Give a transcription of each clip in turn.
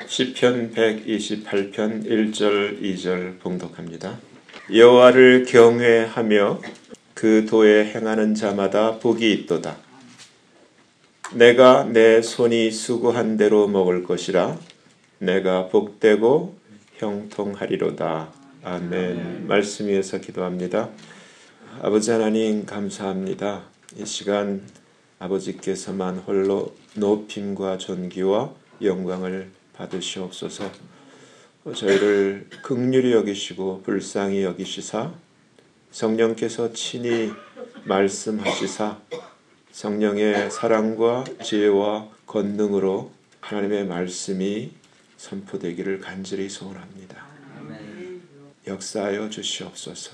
시편 128편 1절 2절 봉독합니다. 여호와를 경외하며 그 도에 행하는 자마다 복이 있도다. 내가 내 손이 수고한 대로 먹을 것이라. 내가 복되고 형통하리로다. 아멘. 말씀 위에서 기도합니다. 아버지 하나님 감사합니다. 이 시간 아버지께서만 홀로 높임과 존귀와 영광을 받으시옵소서. 저희를 긍휼히 여기시고 불쌍히 여기시사 성령께서 친히 말씀하시사 성령의 사랑과 지혜와 권능으로 하나님의 말씀이 선포되기를 간절히 소원합니다. 역사하여 주시옵소서.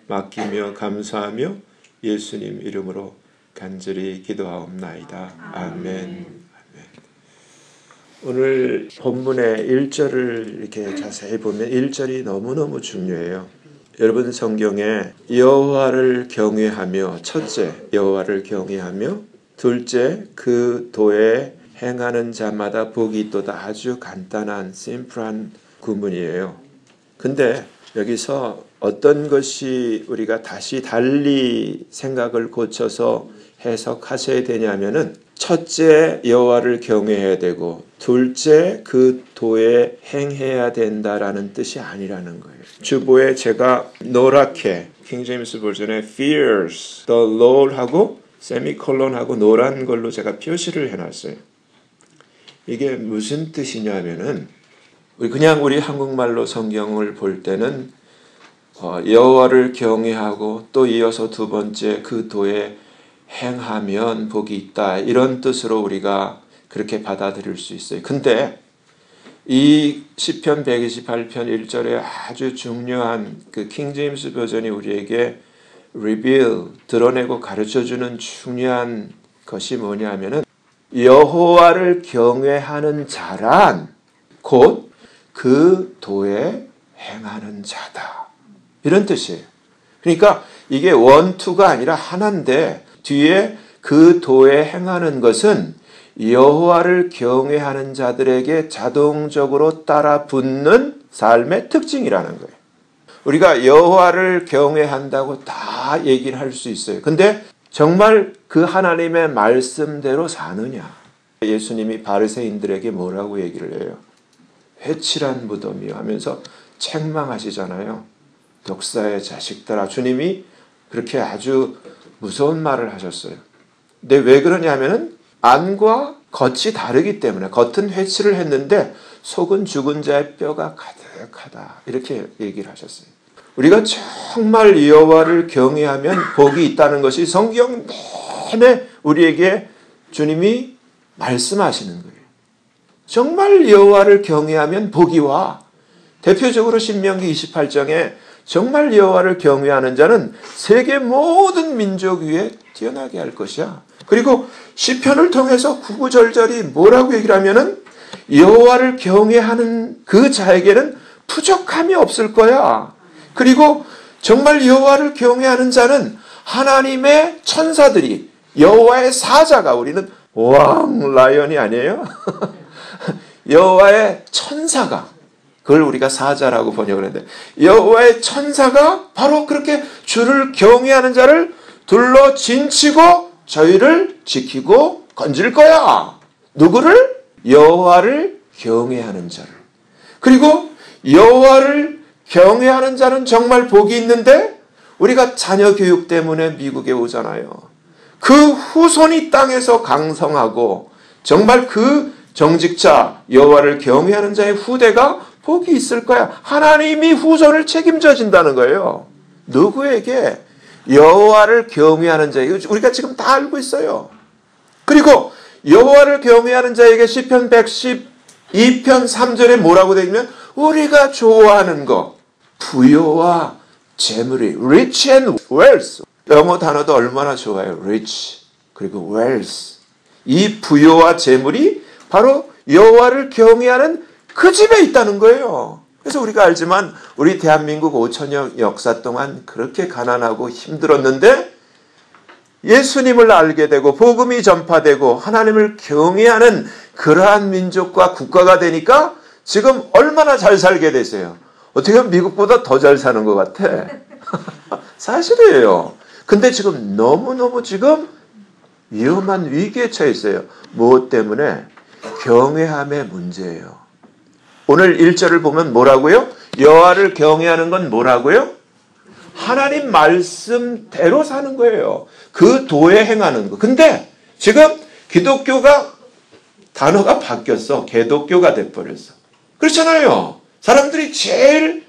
맡기며 감사하며 예수님 이름으로 간절히 기도하옵나이다. 아멘. 오늘 본문의 1절을 이렇게 자세히 보면 1절이 너무너무 중요해요. 여러분 성경에 여호와를 경외하며, 첫째 여호와를 경외하며, 둘째 그 도에 행하는 자마다 복이 있도다. 아주 간단한 심플한 구문이에요. 근데 여기서 어떤 것이 우리가 다시 달리 생각을 고쳐서 해석하셔야 되냐면은, 첫째 여호와를 경외해야 되고 둘째 그 도에 행해야 된다라는 뜻이 아니라는 거예요. 주보에 제가 노랗게 킹제임스 버전에 fierce the Lord 하고 세미콜론하고 노란 걸로 제가 표시를 해놨어요. 이게 무슨 뜻이냐면은, 우리 한국말로 성경을 볼 때는 여호와를 경외하고 또 이어서 두 번째 그 도에 행하면 복이 있다, 이런 뜻으로 우리가 그렇게 받아들일 수 있어요. 근데 이 시편 128편 1절에 아주 중요한 그 킹제임스 버전이 우리에게 reveal, 드러내고 가르쳐주는 중요한 것이 뭐냐면은, 여호와를 경외하는 자란 곧 그 도에 행하는 자다, 이런 뜻이에요. 그러니까 이게 원투가 아니라 하나인데, 뒤에 그 도에 행하는 것은 여호와를 경외하는 자들에게 자동적으로 따라 붙는 삶의 특징이라는 거예요. 우리가 여호와를 경외한다고 다 얘기를 할 수 있어요. 근데 정말 그 하나님의 말씀대로 사느냐? 예수님이 바리새인들에게 뭐라고 얘기를 해요? 회칠한 무덤이요 하면서 책망하시잖아요. 독사의 자식들아. 주님이 그렇게 아주 무서운 말을 하셨어요. 근데 왜 그러냐면은 안과 겉이 다르기 때문에, 겉은 회칠을 했는데 속은 죽은 자의 뼈가 가득하다, 이렇게 얘기를 하셨어요. 우리가 정말 여호와를 경외하면 복이 있다는 것이 성경 내내 우리에게 주님이 말씀하시는 거예요. 정말 여호와를 경외하면 복이 와. 대표적으로 신명기 28장에 정말 여호와를 경외하는 자는 세계 모든 민족 위에 뛰어나게 할 것이야. 그리고 시편을 통해서 구구절절히 뭐라고 얘기를 하면은, 여호와를 경외하는 그 자에게는 부족함이 없을 거야. 그리고 정말 여호와를 경외하는 자는 하나님의 천사들이, 여호와의 사자가, 우리는 왕 라이언이 아니에요? 여호와의 천사가, 그걸 우리가 사자라고 번역을 했는데, 여호와의 천사가 바로 그렇게 주를 경외하는 자를 둘러 진치고 저희를 지키고 건질 거야. 누구를? 여호와를 경외하는 자를. 그리고 여호와를 경외하는 자는 정말 복이 있는데, 우리가 자녀 교육 때문에 미국에 오잖아요. 그 후손이 땅에서 강성하고 정말 그 정직자 여호와를 경외하는 자의 후대가 복이 있을 거야. 하나님이 후손을 책임져 진다는 거예요. 누구에게? 여호와를 경외하는 자에게. 우리가 지금 다 알고 있어요. 그리고 여호와를 경외하는 자에게 시편 112편 3절에 뭐라고 되어 있냐면, 우리가 좋아하는 것, 부요와 재물이, rich and wealth. 영어 단어도 얼마나 좋아요. rich 그리고 wealth. 이 부요와 재물이 바로 여호와를 경외하는 그 집에 있다는 거예요. 그래서 우리가 알지만 우리 대한민국 5천년 역사 동안 그렇게 가난하고 힘들었는데, 예수님을 알게 되고 복음이 전파되고 하나님을 경외하는 그러한 민족과 국가가 되니까 지금 얼마나 잘 살게 됐어요. 어떻게 보면 미국보다 더 잘 사는 것 같아. 사실이에요. 근데 지금 너무너무 지금 위험한 위기에 처해 있어요. 무엇 때문에? 경외함의 문제예요. 오늘 1절을 보면 뭐라고요? 여호와를 경외하는 건 뭐라고요? 하나님 말씀대로 사는 거예요. 그 도에 행하는 거. 근데 지금 기독교가 단어가 바뀌었어. 개독교가 돼버렸어. 그렇잖아요. 사람들이 제일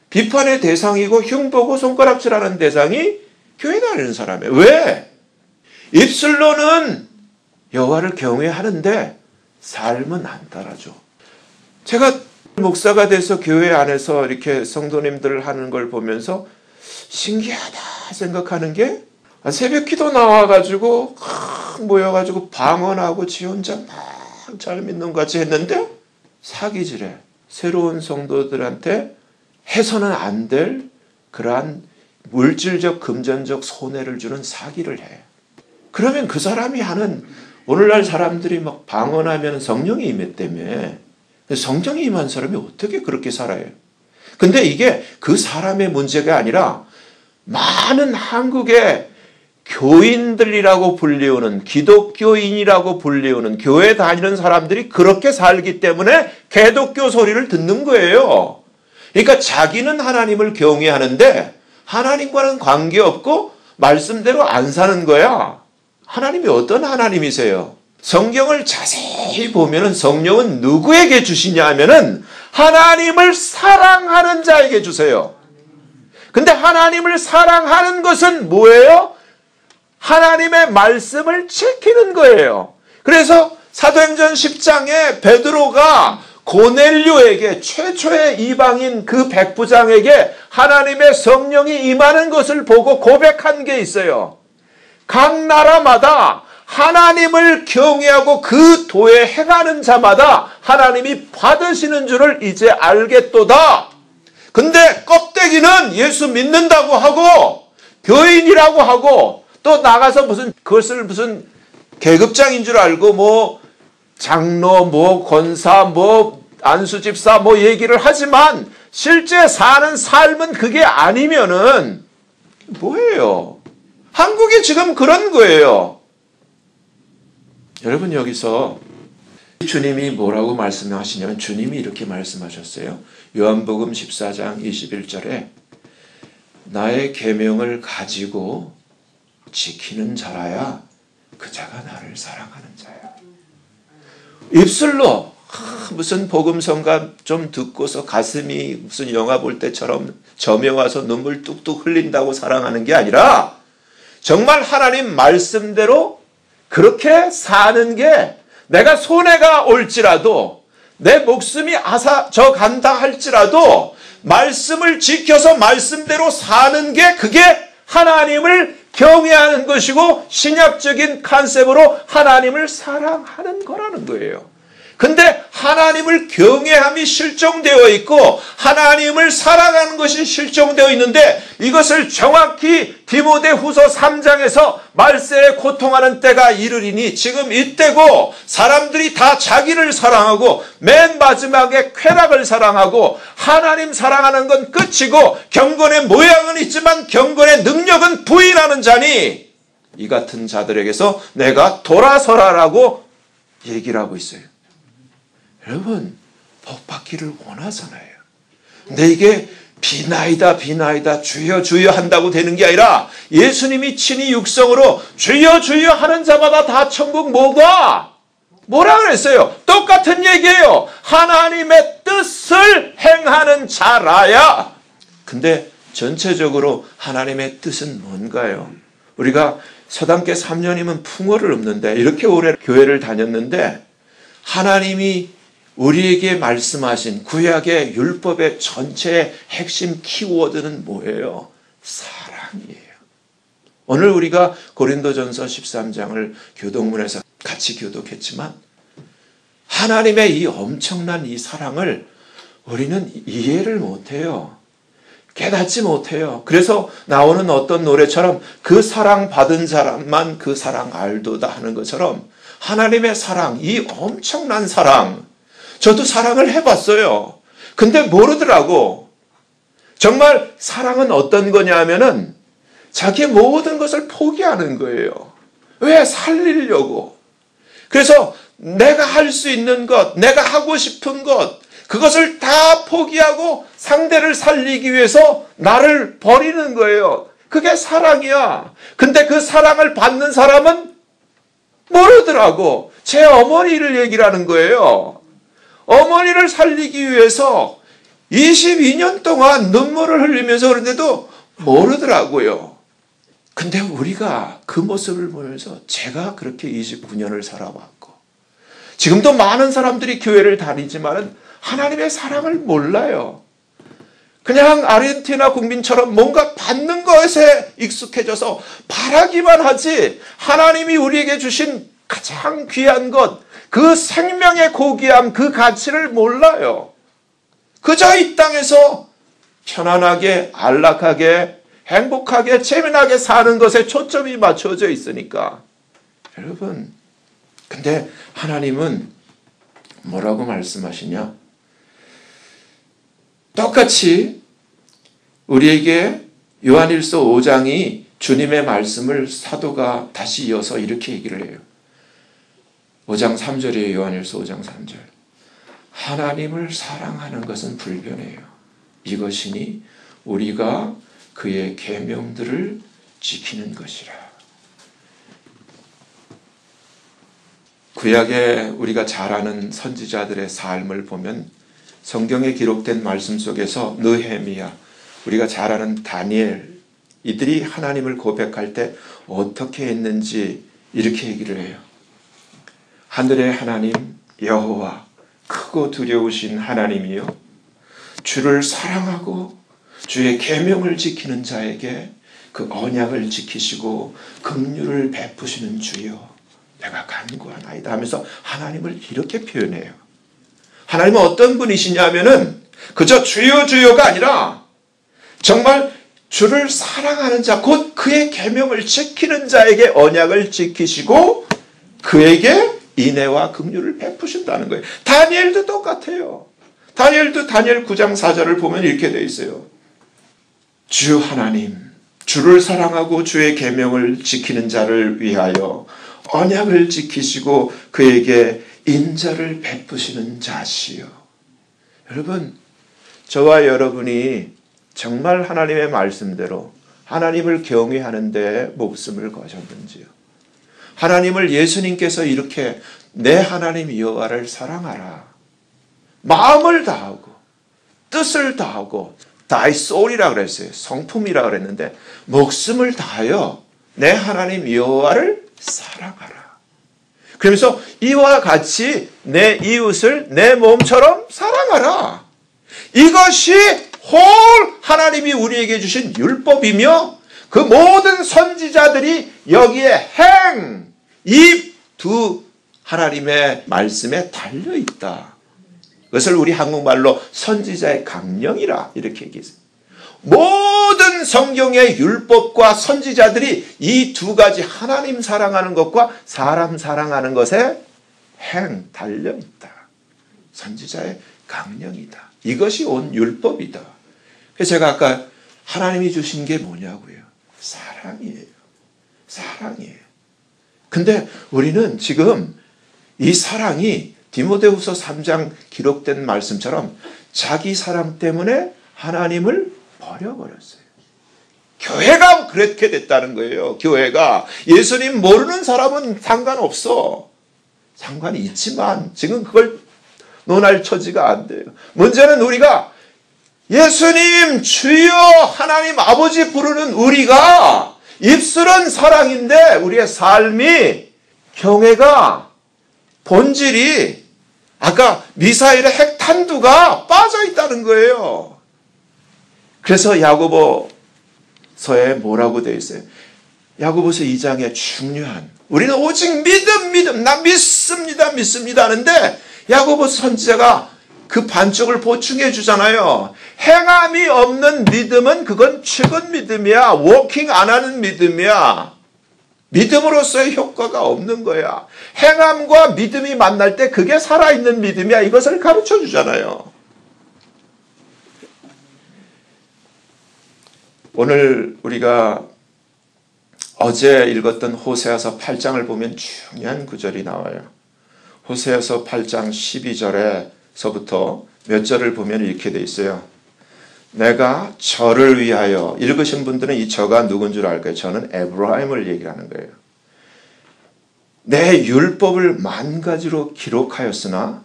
비판의 대상이고 흉보고 손가락질하는 대상이 교회 다니는 사람이에요. 왜? 입술로는 여호와를 경외하는데 삶은 안 따라줘. 제가 목사가 돼서 교회 안에서 이렇게 성도님들 하는 걸 보면서 신기하다 생각하는 게 새벽 기도 나와가지고 모여가지고 방언하고 지 혼자 막 잘 믿는 것 같이 했는데 사기질해. 새로운 성도들한테 해서는 안 될 그러한 물질적 금전적 손해를 주는 사기를 해. 그러면 그 사람이 하는 오늘날 사람들이 막 방언하면 성령이 임했다며. 성령이 임한 사람이 어떻게 그렇게 살아요? 근데 이게 그 사람의 문제가 아니라 많은 한국의 교인들이라고 불리우는 기독교인이라고 불리우는 교회 다니는 사람들이 그렇게 살기 때문에 개독교 소리를 듣는 거예요. 그러니까 자기는 하나님을 경외하는데 하나님과는 관계없고 말씀대로 안 사는 거야. 하나님이 어떤 하나님이세요? 성경을 자세히 보면은 성령은 누구에게 주시냐 하면은 하나님을 사랑하는 자에게 주세요. 근데 하나님을 사랑하는 것은 뭐예요? 하나님의 말씀을 지키는 거예요. 그래서 사도행전 10장에 베드로가 고넬료에게 최초의 이방인 그 백부장에게 하나님의 성령이 임하는 것을 보고 고백한 게 있어요. 각 나라마다 하나님을 경외하고 그 도에 행하는 자마다 하나님이 받으시는 줄을 이제 알겠도다. 근데 껍데기는 예수 믿는다고 하고 교인이라고 하고 또 나가서 그것을 무슨 계급장인 줄 알고 뭐 장로 뭐 권사 뭐 안수집사 뭐 얘기를 하지만 실제 사는 삶은 그게 아니면은 뭐예요? 한국이 지금 그런 거예요. 여러분 여기서 주님이 뭐라고 말씀하시냐면 주님이 이렇게 말씀하셨어요. 요한복음 14장 21절에 나의 계명을 가지고 지키는 자라야 그 자가 나를 사랑하는 자야. 입술로 무슨 복음성가 좀 듣고서 가슴이 무슨 영화 볼 때처럼 점에 와서 눈물 뚝뚝 흘린다고 사랑하는 게 아니라 정말 하나님 말씀대로 그렇게 사는 게 내가 손해가 올지라도 내 목숨이 저 간다 할지라도 말씀을 지켜서 말씀대로 사는 게 그게 하나님을 경외하는 것이고 신약적인 컨셉으로 하나님을 사랑하는 거라는 거예요. 근데 하나님을 경외함이 실종되어 있고 하나님을 사랑하는 것이 실종되어 있는데 이것을 정확히 디모데후서 3장에서 말세에 고통하는 때가 이르리니 지금 이때고 사람들이 다 자기를 사랑하고 맨 마지막에 쾌락을 사랑하고 하나님 사랑하는 건 끝이고 경건의 모양은 있지만 경건의 능력은 부인하는 자니 이 같은 자들에게서 내가 돌아서라라고 얘기를 하고 있어요. 여러분 복 받기를 원하잖아요. 근데 이게 비나이다 비나이다 주여 주여 한다고 되는 게 아니라 예수님이 친히 육성으로 주여 주여 하는 자마다 다 천국 못 가. 뭐라 그랬어요? 똑같은 얘기예요. 하나님의 뜻을 행하는 자라야. 근데 전체적으로 하나님의 뜻은 뭔가요? 우리가 서당계 3년이면 풍어를 읊는데 이렇게 오래 교회를 다녔는데 하나님이 우리에게 말씀하신 구약의 율법의 전체의 핵심 키워드는 뭐예요? 사랑이에요. 오늘 우리가 고린도전서 13장을 교동문에서 같이 교독했지만 하나님의 이 엄청난 이 사랑을 우리는 이해를 못해요. 깨닫지 못해요. 그래서 나오는 어떤 노래처럼 그 사랑 받은 사람만 그 사랑 알도다 하는 것처럼 하나님의 사랑, 이 엄청난 사랑, 저도 사랑을 해봤어요. 근데 모르더라고. 정말 사랑은 어떤 거냐 하면은 자기의 모든 것을 포기하는 거예요. 왜? 살리려고. 그래서 내가 할 수 있는 것, 내가 하고 싶은 것, 그것을 다 포기하고 상대를 살리기 위해서 나를 버리는 거예요. 그게 사랑이야. 근데 그 사랑을 받는 사람은 모르더라고. 제 어머니를 얘기를 하는 거예요. 어머니를 살리기 위해서 22년 동안 눈물을 흘리면서 그런데도 모르더라고요. 근데 우리가 그 모습을 보면서 제가 그렇게 29년을 살아왔고 지금도 많은 사람들이 교회를 다니지만 하나님의 사랑을 몰라요. 그냥 아르헨티나 국민처럼 뭔가 받는 것에 익숙해져서 바라기만 하지 하나님이 우리에게 주신 가장 귀한 것, 그 생명의 고귀함, 그 가치를 몰라요. 그저 이 땅에서 편안하게, 안락하게, 행복하게, 재미나게 사는 것에 초점이 맞춰져 있으니까. 여러분, 근데 하나님은 뭐라고 말씀하시냐? 똑같이 우리에게 요한일서 5장이 주님의 말씀을 사도가 다시 이어서 이렇게 얘기를 해요. 5장 3절이에요. 요한일서 5장 3절. 하나님을 사랑하는 것은 불변해요. 이것이니 우리가 그의 계명들을 지키는 것이라. 구약에 우리가 잘 아는 선지자들의 삶을 보면 성경에 기록된 말씀 속에서 느헤미야, 우리가 잘 아는 다니엘, 이들이 하나님을 고백할 때 어떻게 했는지 이렇게 얘기를 해요. 하늘의 하나님 여호와, 크고 두려우신 하나님이요, 주를 사랑하고 주의 계명을 지키는 자에게 그 언약을 지키시고 긍휼을 베푸시는 주여, 내가 간구하나이다 하면서 하나님을 이렇게 표현해요. 하나님은 어떤 분이시냐면은 그저 주여 주여가 아니라 정말 주를 사랑하는 자, 곧 그의 계명을 지키는 자에게 언약을 지키시고 그에게 인애와 긍휼을 베푸신다는 거예요. 다니엘도 똑같아요. 다니엘도 다니엘 9장 4절을 보면 이렇게 되어 있어요. 주 하나님, 주를 사랑하고 주의 계명을 지키는 자를 위하여 언약을 지키시고 그에게 인자를 베푸시는 자시요. 여러분, 저와 여러분이 정말 하나님의 말씀대로 하나님을 경외하는 데 목숨을 거셨는지요. 하나님을 예수님께서 이렇게 내 하나님 여호와를 사랑하라. 마음을 다하고 뜻을 다하고 thy soul이라고 그랬어요. 성품이라고 그랬는데 목숨을 다하여 내 하나님 여호와를 사랑하라. 그러면서 이와 같이 내 이웃을 내 몸처럼 사랑하라. 이것이 홀 하나님이 우리에게 주신 율법이며 그 모든 선지자들이 여기에 이 두 하나님의 말씀에 달려있다. 그것을 우리 한국말로 선지자의 강령이라 이렇게 얘기했어요. 모든 성경의 율법과 선지자들이 이 두 가지 하나님 사랑하는 것과 사람 사랑하는 것에 달려있다. 선지자의 강령이다. 이것이 온 율법이다. 그래서 제가 아까 하나님이 주신 게 뭐냐고요. 사랑이에요. 사랑이에요. 근데 우리는 지금 이 사랑이 디모데후서 3장 기록된 말씀처럼 자기 사랑 때문에 하나님을 버려버렸어요. 교회가 그렇게 됐다는 거예요. 교회가. 예수님 모르는 사람은 상관없어. 상관이 있지만 지금 그걸 논할 처지가 안 돼요. 문제는 우리가 예수님 주여 하나님 아버지 부르는 우리가 입술은 사랑인데 우리의 삶이 경외가 본질이 아까 미사일의 핵탄두가 빠져 있다는 거예요. 그래서 야고보서에 뭐라고 되어 있어요? 야고보서 2장에 중요한 우리는 오직 믿음 나 믿습니다 하는데 야고보서 선지자가 그 반쪽을 보충해 주잖아요. 행함이 없는 믿음은 그건 죽은 믿음이야. 워킹 안 하는 믿음이야. 믿음으로서의 효과가 없는 거야. 행함과 믿음이 만날 때 그게 살아있는 믿음이야. 이것을 가르쳐 주잖아요. 오늘 우리가 어제 읽었던 호세아서 8장을 보면 중요한 구절이 나와요. 호세아서 8장 12절에서부터 몇 절을 보면 이렇게 돼 있어요. 내가 저를 위하여, 읽으신 분들은 이 저가 누군 줄 알 거예요. 저는 에브라임을 얘기하는 거예요. 내 율법을 만 가지로 기록하였으나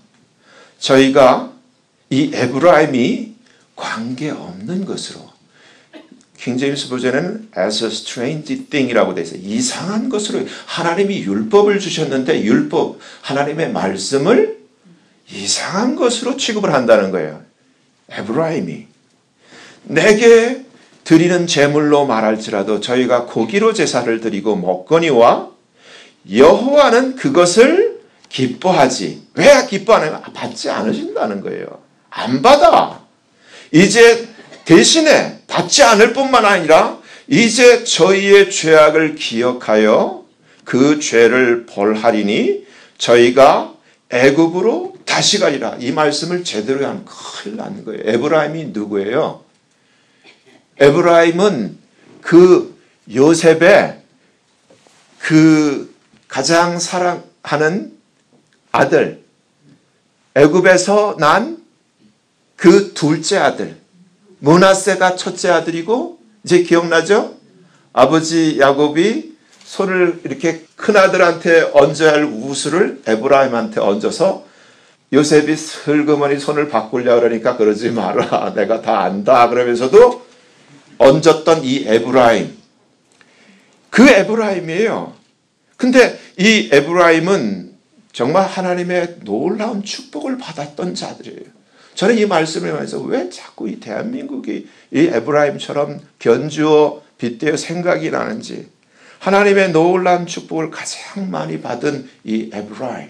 저희가 이 에브라임이 관계없는 것으로, 킹제임스 버전에는 as a strange thing이라고 되어 있어요. 이상한 것으로, 하나님이 율법을 주셨는데 율법, 하나님의 말씀을 이상한 것으로 취급을 한다는 거예요. 에브라임이. 내게 드리는 제물로 말할지라도 저희가 고기로 제사를 드리고 먹거니와 여호와는 그것을 기뻐하지. 왜 기뻐하는 거야? 받지 않으신다는 거예요. 안 받아. 이제 대신에 받지 않을 뿐만 아니라 이제 저희의 죄악을 기억하여 그 죄를 벌하리니 저희가 애굽으로 다시 가리라. 이 말씀을 제대로 하면 큰일 나는 거예요. 에브라임이 누구예요? 에브라임은 그 요셉의 그 가장 사랑하는 아들, 애굽에서 난 그 둘째 아들, 므낫세가 첫째 아들이고, 이제 기억나죠? 아버지 야곱이 손을 이렇게 큰아들한테 얹어야 할 우수를 에브라임한테 얹어서 요셉이 슬그머니 손을 바꾸려고 그러니까 그러지 마라. 내가 다 안다. 그러면서도 얹었던 이 에브라임. 그 에브라임이에요. 근데 이 에브라임은 정말 하나님의 놀라운 축복을 받았던 자들이에요. 저는 이 말씀을 하면서 왜 자꾸 이 대한민국이 이 에브라임처럼 견주어 빗대어 생각이 나는지, 하나님의 놀라운 축복을 가장 많이 받은 이 에브라임.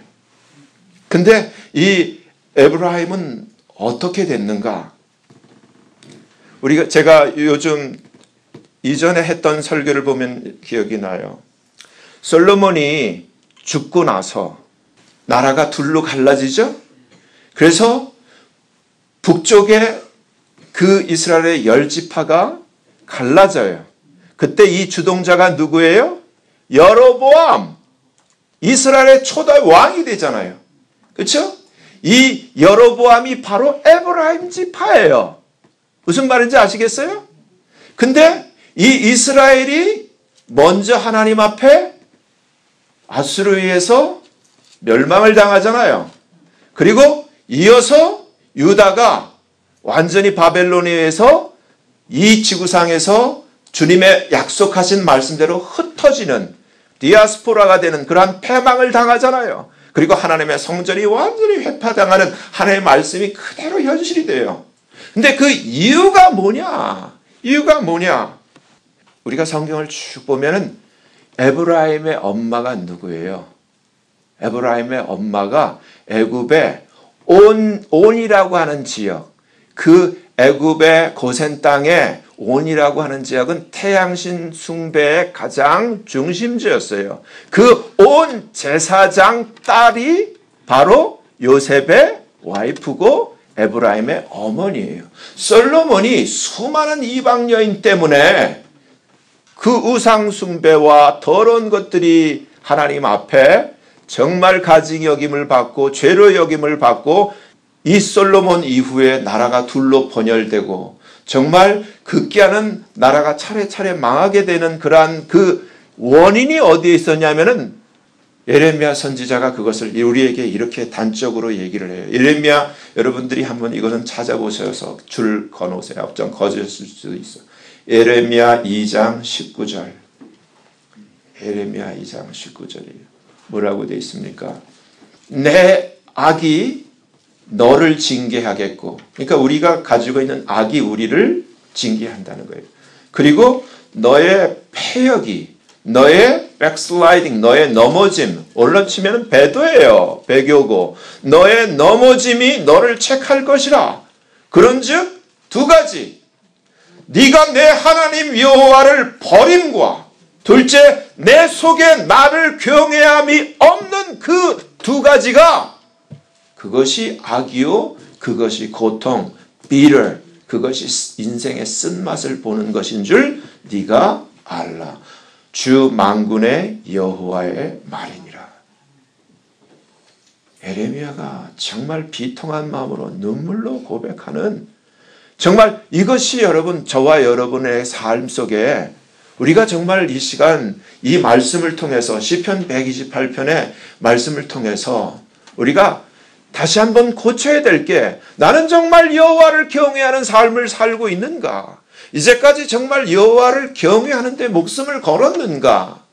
근데 이 에브라임은 어떻게 됐는가? 제가 요즘 이전에 했던 설교를 보면 기억이 나요. 솔로몬이 죽고 나서 나라가 둘로 갈라지죠? 그래서 북쪽에 그 이스라엘의 10지파가 갈라져요. 그때 이 주동자가 누구예요? 여로보암. 이스라엘의 초대 왕이 되잖아요. 그렇죠? 이 여로보암이 바로 에브라임 지파예요. 무슨 말인지 아시겠어요? 근데 이 이스라엘이 먼저 하나님 앞에 아수르에 의해서 멸망을 당하잖아요. 그리고 이어서 유다가 완전히 바벨론에 의해서 이 지구상에서 주님의 약속하신 말씀대로 흩어지는 디아스포라가 되는 그러한 패망을 당하잖아요. 그리고 하나님의 성전이 완전히 회파당하는 하나님의 말씀이 그대로 현실이 돼요. 근데 그 이유가 뭐냐? 이유가 뭐냐? 우리가 성경을 쭉 보면은 에브라임의 엄마가 누구예요? 에브라임의 엄마가 애굽의 온이라고 하는 지역, 그 애굽의 고센 땅에 온이라고 하는 지역은 태양신 숭배의 가장 중심지였어요. 그 온 제사장 딸이 바로 요셉의 와이프고 에브라임의 어머니예요. 솔로몬이 수많은 이방 여인 때문에 그 우상 숭배와 더러운 것들이 하나님 앞에 정말 가증 여김을 받고 죄로 여김을 받고 이 솔로몬 이후에 나라가 둘로 번열되고 정말 급기야는 나라가 차례차례 망하게 되는 그러한 그 원인이 어디에 있었냐면은 예레미야 선지자가 그것을 우리에게 이렇게 단적으로 얘기를 해요. 예레미야 여러분들이 한번 이거는 찾아보셔서 줄 거놓으세요. 좀 거짓일 수도 있어. 예레미야 2장 19절. 예레미야 2장 19절이에요. 뭐라고 되어 있습니까? 내 악이 너를 징계하겠고, 그러니까 우리가 가지고 있는 악이 우리를 징계한다는 거예요. 그리고 너의 패역이, 너의 backsliding, 너의 넘어짐, 언론 치면 배도예요. 배교고, 너의 넘어짐이 너를 책할 것이라. 그런즉 두 가지, 네가 내 하나님 여호와를 버림과 둘째, 내 속에 나를 경외함이 없는 그 두 가지가 그것이 악이요, 그것이 고통, bitter, 그것이 인생의 쓴맛을 보는 것인 줄 네가 알라. 주 만군의 여호와의 말이니라. 예레미야가 정말 비통한 마음으로 눈물로 고백하는, 정말 이것이 여러분, 저와 여러분의 삶 속에 우리가 정말 이 시간 이 말씀을 통해서 시편 128편의 말씀을 통해서 우리가 다시 한번 고쳐야 될 게, 나는 정말 여호와를 경외하는 삶을 살고 있는가? 이제까지 정말 여호와를 경외하는 데 목숨을 걸었는가?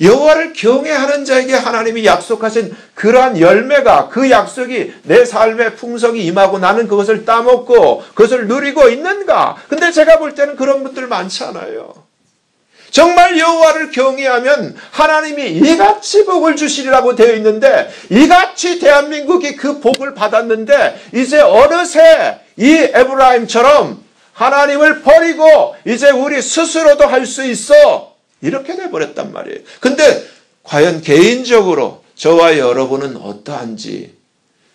여호와를 경외하는 자에게 하나님이 약속하신 그러한 열매가, 그 약속이 내 삶에 풍성히 임하고 나는 그것을 따먹고 그것을 누리고 있는가? 근데 제가 볼 때는 그런 분들 많지 않아요. 정말 여호와를 경외하면 하나님이 이같이 복을 주시리라고 되어 있는데, 이같이 대한민국이 그 복을 받았는데 이제 어느새 이 에브라임처럼 하나님을 버리고 이제 우리 스스로도 할 수 있어, 이렇게 돼버렸단 말이에요. 근데 과연 개인적으로 저와 여러분은 어떠한지,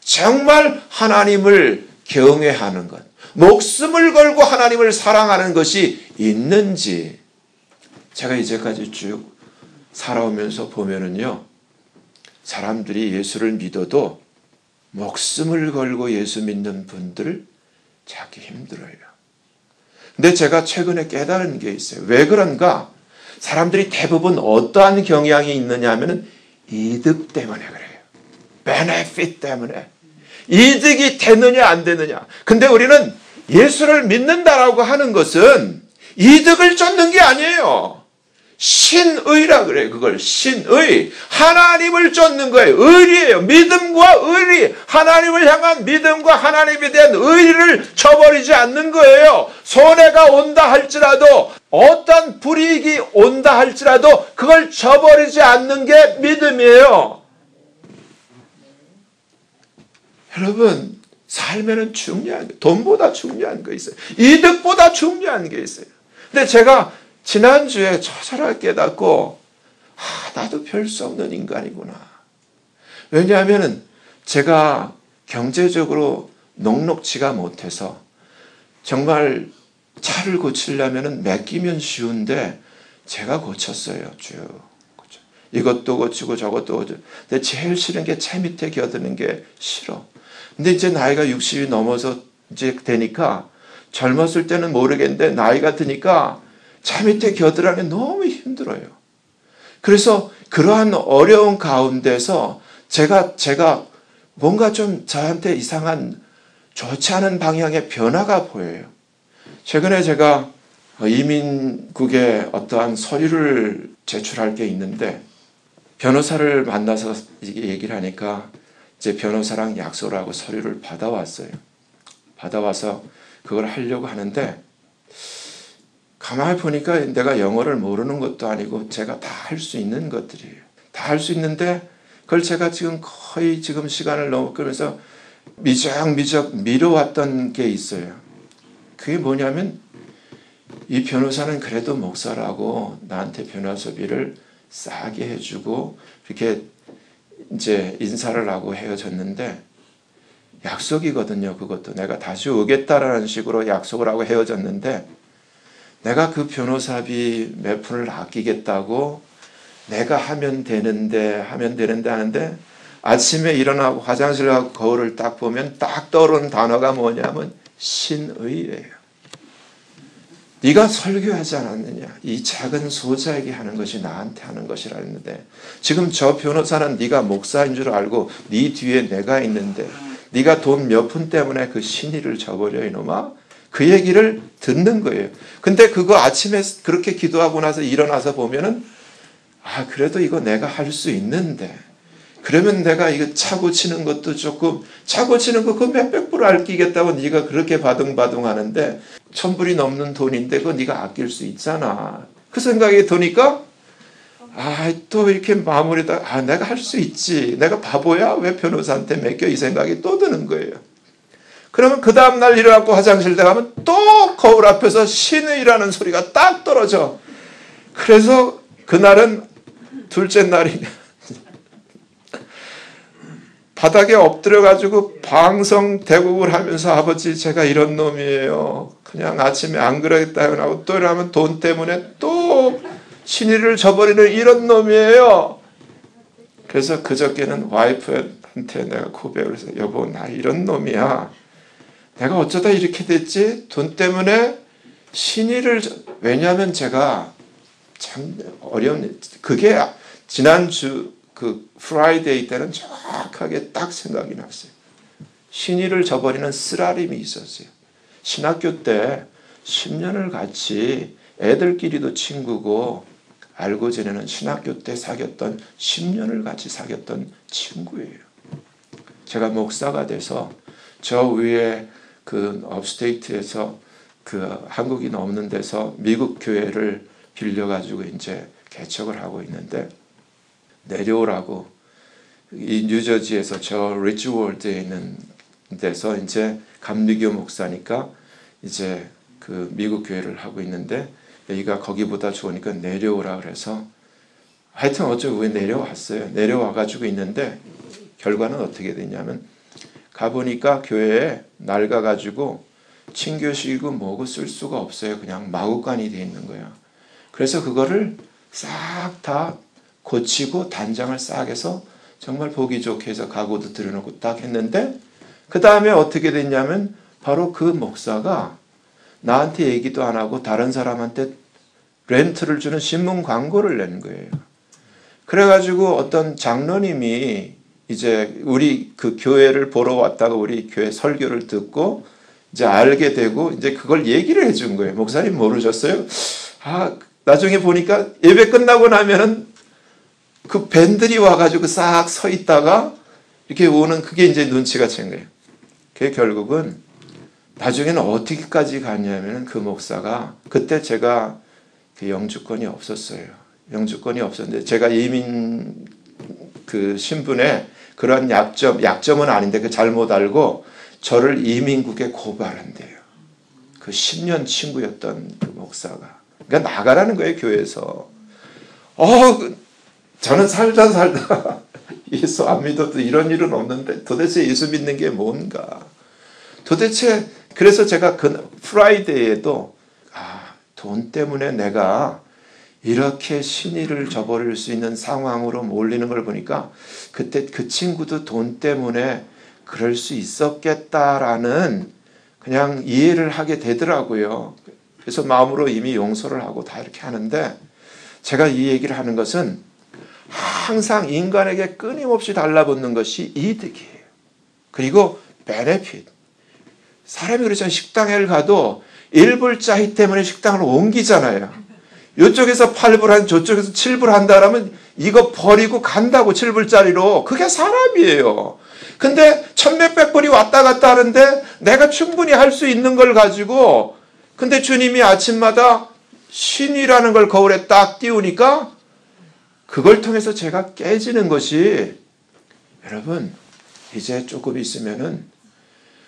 정말 하나님을 경외하는 것, 목숨을 걸고 하나님을 사랑하는 것이 있는지, 제가 이제까지 쭉 살아오면서 보면은요, 사람들이 예수를 믿어도 목숨을 걸고 예수 믿는 분들을 찾기 힘들어요. 근데 제가 최근에 깨달은 게 있어요. 왜 그런가? 사람들이 대부분 어떠한 경향이 있느냐 하면은 이득 때문에 그래요. 베네핏 때문에. 이득이 되느냐 안 되느냐. 근데 우리는 예수를 믿는다라고 하는 것은 이득을 쫓는 게 아니에요. 신의라 그래요. 그걸 신의. 하나님을 쫓는 거예요. 의리예요. 믿음과 의리. 하나님을 향한 믿음과 하나님에 대한 의리를 저버리지 않는 거예요. 손해가 온다 할지라도, 어떤 불이익이 온다 할지라도 그걸 저버리지 않는 게 믿음이에요. 여러분, 삶에는 중요한 게, 돈보다 중요한 게 있어요. 이득보다 중요한 게 있어요. 근데 제가 지난주에 처절하게 깨닫고, 나도 별 수 없는 인간이구나. 왜냐하면 제가 경제적으로 녹록지가 못해서 정말 차를 고치려면 맡기면 쉬운데 제가 고쳤어요. 쭉. 이것도 고치고 저것도 고치고. 근데 제일 싫은 게 차 밑에 겨드는 게 싫어. 근데 이제 나이가 60이 넘어서 이제 되니까, 젊었을 때는 모르겠는데 나이가 드니까 차 밑에 겨드라는 게 너무 힘들어요. 그래서 그러한 어려운 가운데서 제가 뭔가 좀 저한테 이상한, 좋지 않은 방향의 변화가 보여요. 최근에 제가 이민국에 어떠한 서류를 제출할 게 있는데, 변호사를 만나서 얘기를 하니까 이제 변호사랑 약속을 하고 서류를 받아왔어요. 받아와서 그걸 하려고 하는데, 가만히 보니까 내가 영어를 모르는 것도 아니고 제가 다 할 수 있는 것들이에요. 다 할 수 있는데 그걸 제가 지금 거의 지금 시간을 넘어가면서 미적미적 미뤄왔던 게 있어요. 그게 뭐냐면, 이 변호사는 그래도 목사라고 나한테 변호사비를 싸게 해주고 이렇게 이제 인사를 하고 헤어졌는데, 약속이거든요. 그것도 내가 다시 오겠다라는 식으로 약속을 하고 헤어졌는데, 내가 그 변호사비 몇 푼을 아끼겠다고 내가 하면 되는데 하는데, 아침에 일어나고 화장실 가고 거울을 딱 보면 딱 떠오르는 단어가 뭐냐면 신의예요. 네가 설교하지 않았느냐. 이 작은 소자에게 하는 것이 나한테 하는 것이라 했는데, 지금 저 변호사는 네가 목사인 줄 알고 네 뒤에 내가 있는데 네가 돈 몇 푼 때문에 그 신의를 저버려 이놈아. 그 얘기를 듣는 거예요. 근데 그거 아침에 그렇게 기도하고 나서 일어나서 보면은, 그래도 이거 내가 할 수 있는데, 그러면 내가 이거 차 고치는 것도 조금, 차 고치는 거 그 몇백 불 아끼겠다고 네가 그렇게 바둥바둥 하는데, 1000불이 넘는 돈인데 그거 네가 아낄 수 있잖아. 그 생각이 드니까, 또 이렇게 마무리다, 내가 할 수 있지. 내가 바보야? 왜 변호사한테 맡겨? 이 생각이 또 드는 거예요. 그러면 그 다음날 일어나고 화장실 들어가면 또 거울 앞에서 신의라는 소리가 딱 떨어져. 그래서 그날은 둘째 날이 바닥에 엎드려가지고 방성대국을 하면서 아버지 제가 이런 놈이에요. 그냥 아침에 안 그러겠다 하고 또 이러면 돈 때문에 또 신의를 저버리는 이런 놈이에요. 그래서 그저께는 와이프한테 내가 고백을 해서 여보 나 이런 놈이야. 내가 어쩌다 이렇게 됐지? 돈 때문에 신의를 왜냐하면 제가 참 어려운 그게 지난주 그 프라이데이 때는 정확하게 딱 생각이 났어요. 신의를 저버리는 쓰라림이 있었어요. 신학교 때 10년을 같이 애들끼리도 친구고 알고 지내는 신학교 때 사귀었던 10년을 같이 사귀었던 친구예요. 제가 목사가 돼서 저 위에 그 업스테이트에서 그 한국인 없는 데서 미국 교회를 빌려가지고 이제 개척을 하고 있는데 내려오라고 이 뉴저지에서 저 리치월드에 있는 데서 이제 감리교 목사니까 이제 그 미국 교회를 하고 있는데 여기가 거기보다 좋으니까 내려오라 그래서 하여튼 어쩌고 내려왔어요. 내려와가지고 있는데 결과는 어떻게 됐냐면 가보니까 교회에 낡아가지고 친교실이고 뭐고 쓸 수가 없어요. 그냥 마구간이 돼 있는 거야. 그래서 그거를 싹 다 고치고 단장을 싹 해서 정말 보기 좋게 해서 가구도 들여놓고 딱 했는데 그 다음에 어떻게 됐냐면 바로 그 목사가 나한테 얘기도 안 하고 다른 사람한테 렌트를 주는 신문 광고를 낸 거예요. 그래가지고 어떤 장로님이 이제 우리 그 교회를 보러 왔다가 우리 교회 설교를 듣고 이제 알게 되고 이제 그걸 얘기를 해준 거예요. 목사님 모르셨어요? 나중에 보니까 예배 끝나고 나면은 그 밴들이 와가지고 싹 서 있다가 이렇게 오는 그게 이제 눈치가 챈 거예요. 그게 결국은 나중에는 어떻게까지 갔냐면 그 목사가 그때 제가 그 영주권이 없었어요. 영주권이 없었는데 제가 이민 그 신분에 그런 약점은 아닌데 그 잘못 알고 저를 이민국에 고발한대요. 그 10년 친구였던 그 목사가. 그러니까 나가라는 거예요, 교회에서. 저는 살다 예수 안 믿어도 이런 일은 없는데 도대체 예수 믿는 게 뭔가. 도대체 그래서 제가 그 프라이데이에도 돈 때문에 내가 이렇게 신의를 저버릴 수 있는 상황으로 몰리는 걸 보니까 그때 그 친구도 돈 때문에 그럴 수 있었겠다라는 그냥 이해를 하게 되더라고요. 그래서 마음으로 이미 용서를 하고 다 이렇게 하는데 제가 이 얘기를 하는 것은 항상 인간에게 끊임없이 달라붙는 것이 이득이에요. 그리고 베네핏. 사람이 그렇잖아요. 식당에 가도 1불짜리 때문에 식당을 옮기잖아요. 이쪽에서 8불 한 저쪽에서 7불 한다 그러면 이거 버리고 간다고 7불짜리로. 그게 사람이에요. 근데 1,000몇백 불이 왔다 갔다 하는데 내가 충분히 할 수 있는 걸 가지고 근데 주님이 아침마다 신이라는 걸 거울에 딱 띄우니까 그걸 통해서 제가 깨지는 것이 여러분 이제 조금 있으면은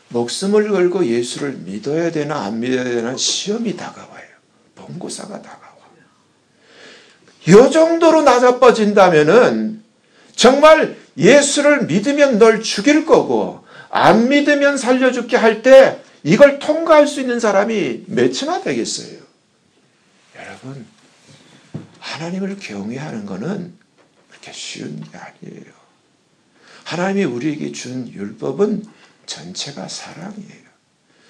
목숨을 걸고 예수를 믿어야 되나 안 믿어야 되나 시험이 다가와요. 본고사가 다가와요. 이 정도로 낮아빠진다면은 정말 예수를 믿으면 널 죽일 거고 안 믿으면 살려줄게 할 때 이걸 통과할 수 있는 사람이 몇이나 되겠어요. 여러분 하나님을 경외하는 것은 그렇게 쉬운 게 아니에요. 하나님이 우리에게 준 율법은 전체가 사랑이에요.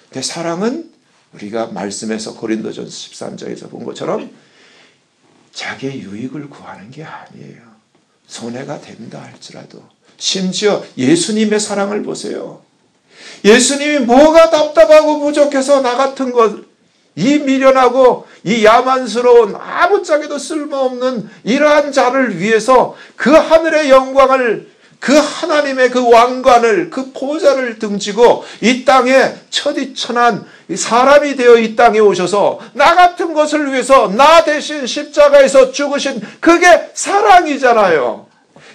근데 사랑은 우리가 말씀에서 고린도전서 13장에서 본 것처럼 자기의 유익을 구하는 게 아니에요. 손해가 된다 할지라도. 심지어 예수님의 사랑을 보세요. 예수님이 뭐가 답답하고 부족해서 나 같은 것, 이 미련하고 이 야만스러운 아무짝에도 쓸모없는 이러한 자를 위해서 그 하늘의 영광을 그 하나님의 그 왕관을 그 보좌를 등지고 이 땅에 천이천한 사람이 되어 이 땅에 오셔서 나 같은 것을 위해서 나 대신 십자가에서 죽으신 그게 사랑이잖아요.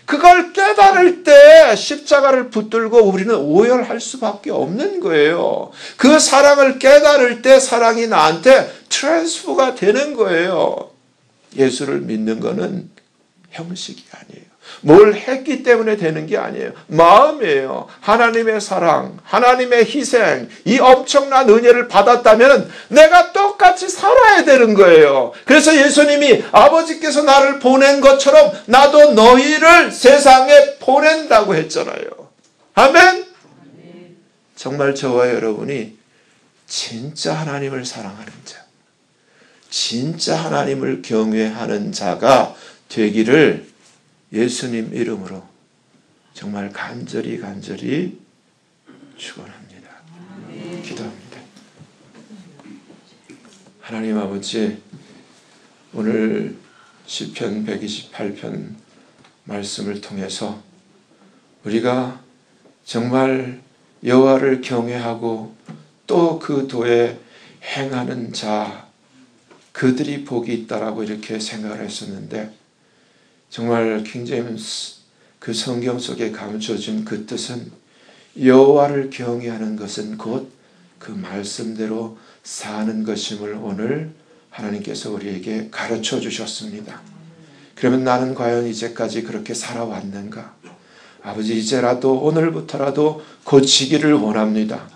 그걸 깨달을 때 십자가를 붙들고 우리는 오열할 수밖에 없는 거예요. 그 사랑을 깨달을 때 사랑이 나한테 트랜스퍼가 되는 거예요. 예수를 믿는 것은 형식이 아니에요. 뭘 했기 때문에 되는 게 아니에요. 마음이에요. 하나님의 사랑, 하나님의 희생, 이 엄청난 은혜를 받았다면 내가 똑같이 살아야 되는 거예요. 그래서 예수님이 아버지께서 나를 보낸 것처럼 나도 너희를 세상에 보낸다고 했잖아요. 아멘? 정말 저와 여러분이 진짜 하나님을 사랑하는 자, 진짜 하나님을 경외하는 자가 되기를 예수님 이름으로 정말 간절히 축원합니다. 기도합니다. 하나님 아버지, 오늘 시편 128편 말씀을 통해서 우리가 정말 여호와를 경외하고 또 그 도에 행하는 자, 그들이 복이 있다라고 이렇게 생각을 했었는데, 정말 킹제임스 그 성경 속에 감춰진 그 뜻은 여호와를 경외하는 것은 곧 그 말씀대로 사는 것임을 오늘 하나님께서 우리에게 가르쳐 주셨습니다. 그러면 나는 과연 이제까지 그렇게 살아왔는가? 아버지, 이제라도 오늘부터라도 고치기를 원합니다.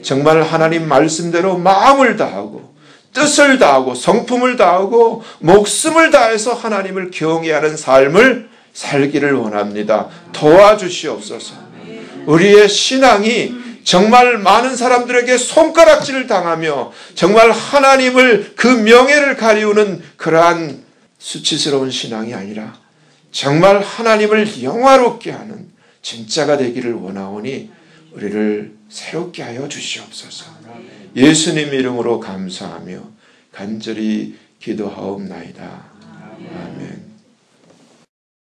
정말 하나님 말씀대로 마음을 다하고 뜻을 다하고 성품을 다하고 목숨을 다해서 하나님을 경외하는 삶을 살기를 원합니다. 도와주시옵소서. 우리의 신앙이 정말 많은 사람들에게 손가락질을 당하며 정말 하나님을 그 명예를 가리우는 그러한 수치스러운 신앙이 아니라 정말 하나님을 영화롭게 하는 진짜가 되기를 원하오니 우리를 새롭게 하여 주시옵소서. 예수님 이름으로 감사하며 간절히 기도하옵나이다. 아멘.